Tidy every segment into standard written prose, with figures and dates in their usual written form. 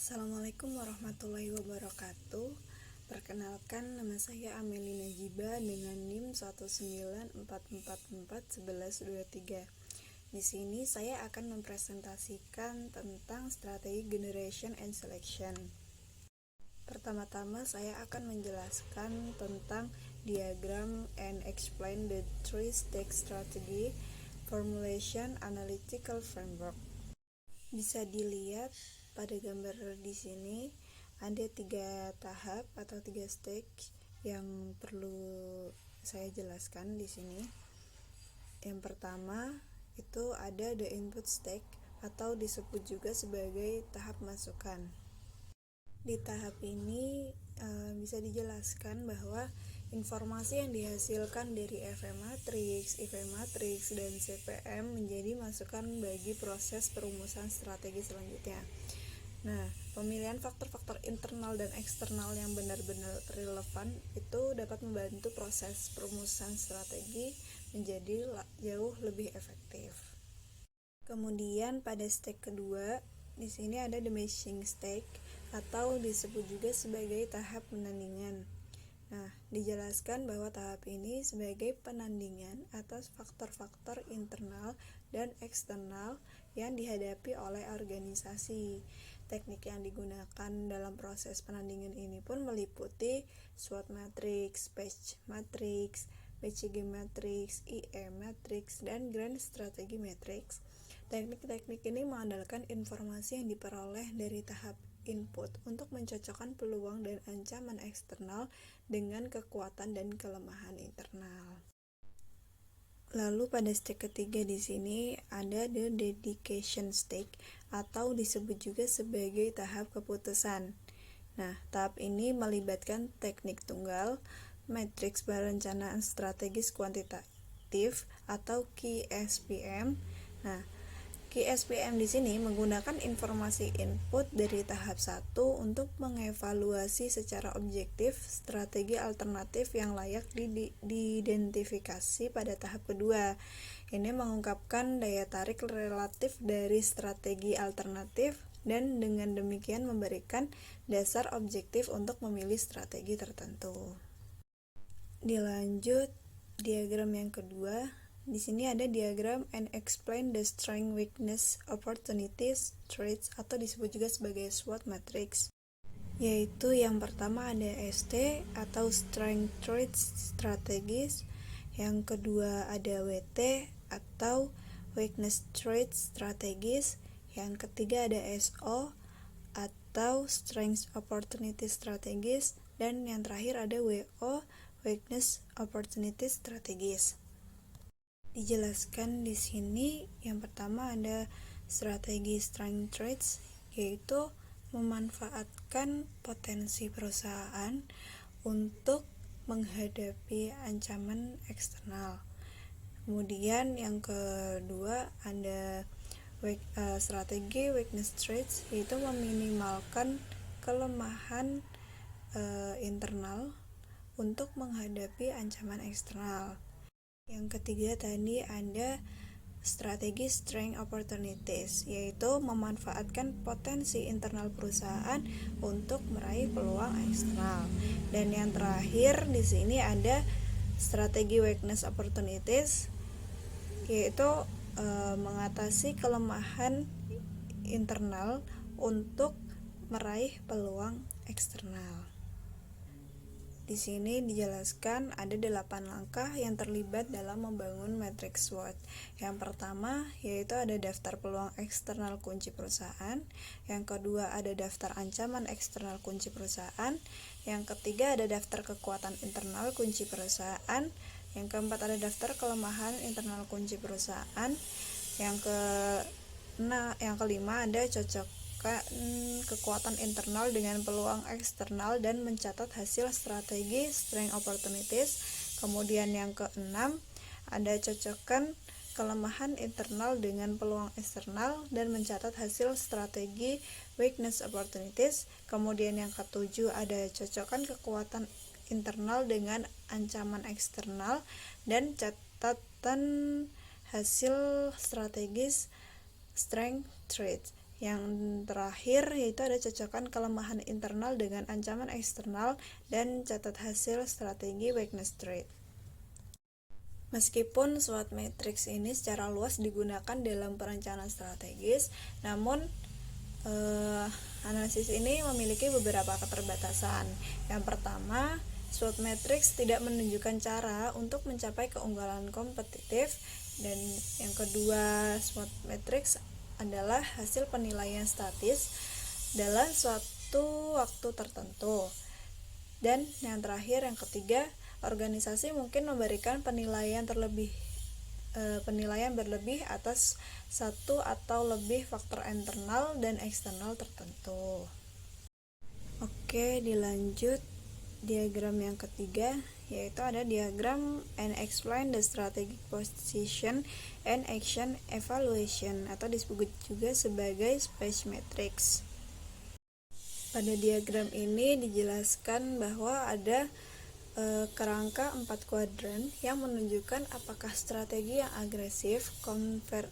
Assalamualaikum warahmatullahi wabarakatuh. Perkenalkan, nama saya Amelie Najibah dengan NIM 194441123. Di sini saya akan mempresentasikan tentang strategi generation and selection. Pertama-tama saya akan menjelaskan tentang diagram and explain the three-stage strategy formulation analytical framework. Bisa dilihat pada gambar di sini ada 3 tahap atau 3 stage yang perlu saya jelaskan di sini. Yang pertama itu ada the input stage atau disebut juga sebagai tahap masukan. Di tahap ini bisa dijelaskan bahwa informasi yang dihasilkan dari FM matrix, IV matrix, dan CPM menjadi masukan bagi proses perumusan strategi selanjutnya. Nah, pemilihan faktor-faktor internal dan eksternal yang benar-benar relevan itu dapat membantu proses perumusan strategi menjadi jauh lebih efektif. Kemudian pada step kedua, di sini ada the matching stage atau disebut juga sebagai tahap penandingan. Nah, dijelaskan bahwa tahap ini sebagai penandingan atas faktor-faktor internal dan eksternal yang dihadapi oleh organisasi. Teknik yang digunakan dalam proses penandingan ini pun meliputi SWOT matrix, patch matrix, BCG matrix, IE matrix, dan Grand Strategy matrix. Teknik-teknik ini mengandalkan informasi yang diperoleh dari tahap input untuk mencocokkan peluang dan ancaman eksternal dengan kekuatan dan kelemahan internal. Lalu pada step ketiga di sini ada the dedication stage atau disebut juga sebagai tahap keputusan. Nah, tahap ini melibatkan teknik tunggal, matriks perencanaan strategis kuantitatif atau KSPM. Nah, KSPM di sini menggunakan informasi input dari tahap 1 untuk mengevaluasi secara objektif strategi alternatif yang layak diidentifikasi pada tahap kedua. Ini mengungkapkan daya tarik relatif dari strategi alternatif dan dengan demikian memberikan dasar objektif untuk memilih strategi tertentu. Dilanjut diagram yang kedua. Di sini ada diagram and explain the strength, weakness, opportunities, traits atau disebut juga sebagai SWOT matrix. Yaitu yang pertama ada ST atau strength, traits, strategis. Yang kedua ada WT atau weakness, traits, strategis. Yang ketiga ada SO atau strength, opportunities, strategis. Dan yang terakhir ada WO, weakness, opportunities, strategis. Dijelaskan di sini yang pertama ada strategi strength traits, yaitu memanfaatkan potensi perusahaan untuk menghadapi ancaman eksternal. Kemudian yang kedua ada strategi weakness traits, yaitu meminimalkan kelemahan internal untuk menghadapi ancaman eksternal. Yang ketiga tadi ada strategi strength opportunities, yaitu memanfaatkan potensi internal perusahaan untuk meraih peluang eksternal. Dan yang terakhir di sini ada strategi weakness opportunities, yaitu mengatasi kelemahan internal untuk meraih peluang eksternal. Di sini dijelaskan ada 8 langkah yang terlibat dalam membangun matriks SWOT. Yang pertama yaitu ada daftar peluang eksternal kunci perusahaan. Yang kedua ada daftar ancaman eksternal kunci perusahaan. Yang ketiga ada daftar kekuatan internal kunci perusahaan. Yang keempat ada daftar kelemahan internal kunci perusahaan. Yang kelima ada kekuatan internal dengan peluang eksternal dan mencatat hasil strategi strength opportunities. Kemudian yang keenam ada cocokkan kelemahan internal dengan peluang eksternal dan mencatat hasil strategi weakness opportunities. Kemudian yang ketujuh ada cocokkan kekuatan internal dengan ancaman eksternal dan catatan hasil strategis strength traits. Yang terakhir yaitu ada cocokkan kelemahan internal dengan ancaman eksternal dan catat hasil strategi weakness trade. Meskipun SWOT matrix ini secara luas digunakan dalam perencanaan strategis, namun analisis ini memiliki beberapa keterbatasan. Yang pertama, SWOT matrix tidak menunjukkan cara untuk mencapai keunggulan kompetitif, dan yang kedua, SWOT matrix adalah hasil penilaian statis dalam suatu waktu tertentu. Dan yang terakhir, yang ketiga, organisasi mungkin memberikan penilaian berlebih atas satu atau lebih faktor internal dan eksternal tertentu. Oke, dilanjut diagram yang ketiga, yaitu ada diagram and explain the strategic position and action evaluation, atau disebut juga sebagai space matrix. Pada diagram ini dijelaskan bahwa ada kerangka 4 kuadran yang menunjukkan apakah strategi yang agresif,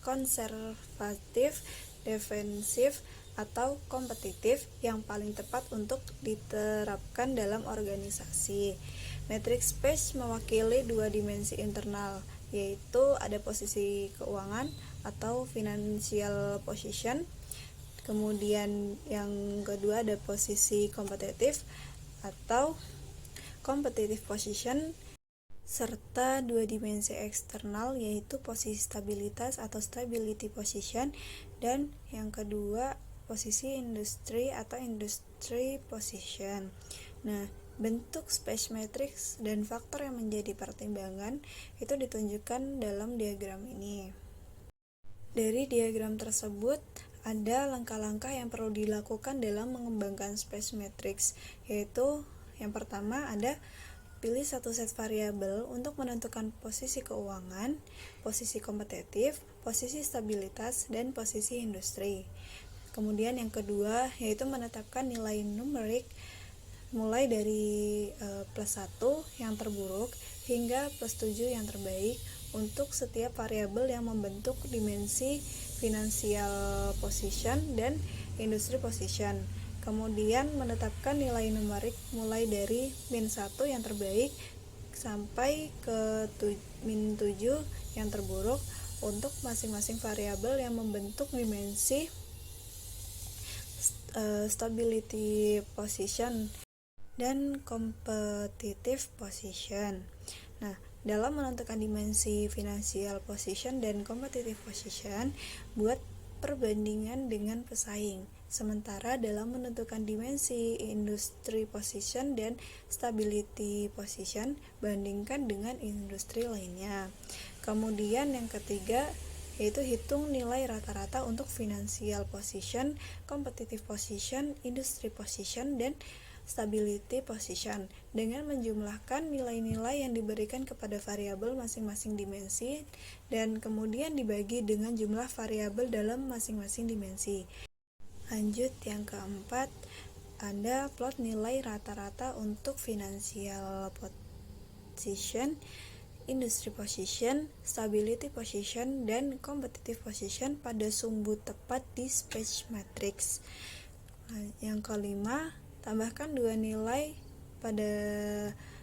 konservatif, defensif, atau kompetitif yang paling tepat untuk diterapkan dalam organisasi. Matrix space mewakili dua dimensi internal, yaitu ada posisi keuangan atau financial position, kemudian yang kedua ada posisi kompetitif atau competitive position, serta dua dimensi eksternal yaitu posisi stabilitas atau stability position, dan yang kedua posisi industri atau industry position. Nah, bentuk space matrix dan faktor yang menjadi pertimbangan itu ditunjukkan dalam diagram ini. Dari diagram tersebut ada langkah-langkah yang perlu dilakukan dalam mengembangkan space matrix, yaitu yang pertama ada pilih satu set variabel untuk menentukan posisi keuangan, posisi kompetitif, posisi stabilitas, dan posisi industri. Kemudian yang kedua yaitu menetapkan nilai numerik mulai dari plus 1 yang terburuk hingga plus 7 yang terbaik untuk setiap variabel yang membentuk dimensi financial position dan industry position. Kemudian menetapkan nilai numerik mulai dari min 1 yang terbaik sampai ke min 7 yang terburuk untuk masing-masing variabel yang membentuk dimensi stability position dan competitive position. Nah, dalam menentukan dimensi financial position dan competitive position, buat perbandingan dengan pesaing. Sementara dalam menentukan dimensi industry position dan stability position, bandingkan dengan industri lainnya. Kemudian yang ketiga yaitu hitung nilai rata-rata untuk financial position, competitive position, industry position, dan stability position dengan menjumlahkan nilai-nilai yang diberikan kepada variabel masing-masing dimensi dan kemudian dibagi dengan jumlah variabel dalam masing-masing dimensi. Lanjut yang keempat, ada plot nilai rata-rata untuk financial position, industry position, stability position, dan competitive position pada sumbu tepat di space matrix. Yang kelima, tambahkan dua nilai pada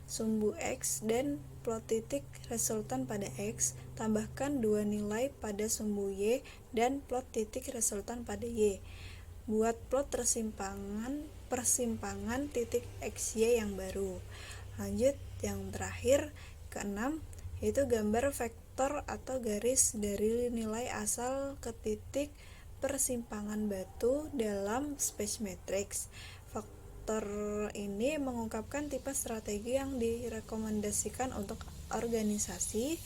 sumbu X dan plot titik resultan pada X, tambahkan dua nilai pada sumbu Y dan plot titik resultan pada Y. Buat plot persimpangan titik XY yang baru. Lanjut yang terakhir, keenam, yaitu gambar vektor atau garis dari nilai asal ke titik persimpangan batu dalam space matrix. Faktor ini mengungkapkan tipe strategi yang direkomendasikan untuk organisasi,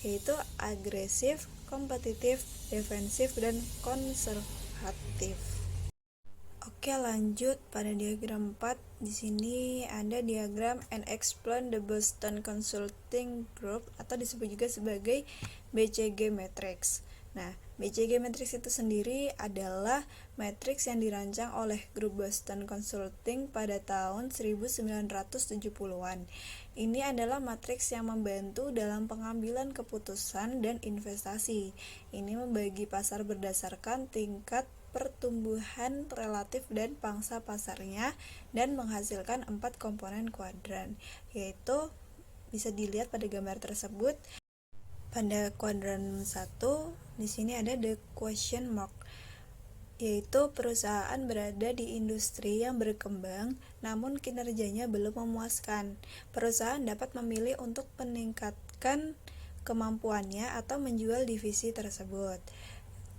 yaitu agresif, kompetitif, defensif, dan konservatif. Oke, lanjut pada diagram 4. Di sini ada diagram and explain the Boston Consulting Group atau disebut juga sebagai BCG matrix. Nah, BCG Matrix itu sendiri adalah matriks yang dirancang oleh grup Boston Consulting pada tahun 1970-an. Ini adalah matriks yang membantu dalam pengambilan keputusan dan investasi. Ini membagi pasar berdasarkan tingkat pertumbuhan relatif dan pangsa pasarnya dan menghasilkan 4 komponen kuadran, yaitu bisa dilihat pada gambar tersebut. Pada kuadran 1 di sini ada the question mark, yaitu perusahaan berada di industri yang berkembang namun kinerjanya belum memuaskan. Perusahaan dapat memilih untuk meningkatkan kemampuannya atau menjual divisi tersebut.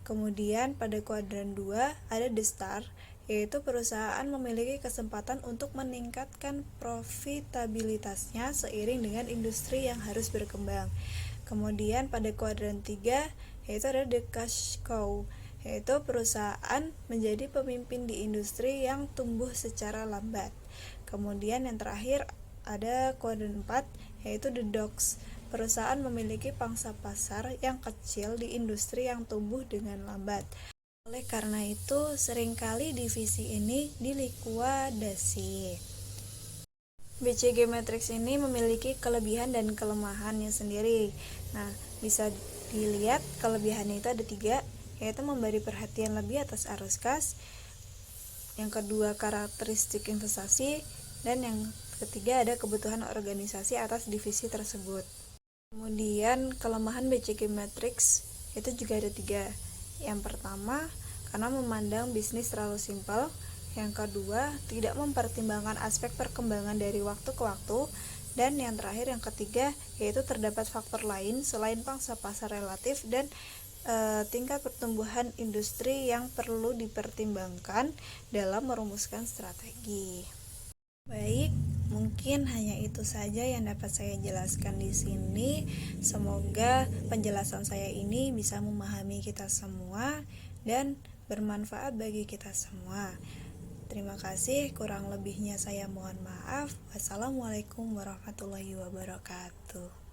Kemudian pada kuadran 2 ada the star, yaitu perusahaan memiliki kesempatan untuk meningkatkan profitabilitasnya seiring dengan industri yang harus berkembang. Kemudian pada kuadran 3 yaitu ada the cash cow, yaitu perusahaan menjadi pemimpin di industri yang tumbuh secara lambat. Kemudian yang terakhir ada kuadran 4 yaitu the dogs, perusahaan memiliki pangsa pasar yang kecil di industri yang tumbuh dengan lambat. Oleh karena itu, seringkali divisi ini dilikuadasi. BCG Matrix ini memiliki kelebihan dan kelemahannya sendiri. Nah, bisa dilihat kelebihannya itu ada 3, yaitu memberi perhatian lebih atas arus kas, yang kedua karakteristik investasi, dan yang ketiga ada kebutuhan organisasi atas divisi tersebut. Kemudian kelemahan BCG Matrix itu juga ada 3. Yang pertama, karena memandang bisnis terlalu simpel. Yang kedua, tidak mempertimbangkan aspek perkembangan dari waktu ke waktu. Dan yang terakhir, yang ketiga, yaitu terdapat faktor lain selain pangsa pasar relatif dan tingkat pertumbuhan industri yang perlu dipertimbangkan dalam merumuskan strategi. Baik, mungkin hanya itu saja yang dapat saya jelaskan di sini. Semoga penjelasan saya ini bisa memahami kita semua dan bermanfaat bagi kita semua. Terima kasih, kurang lebihnya saya mohon maaf. Wassalamualaikum warahmatullahi wabarakatuh.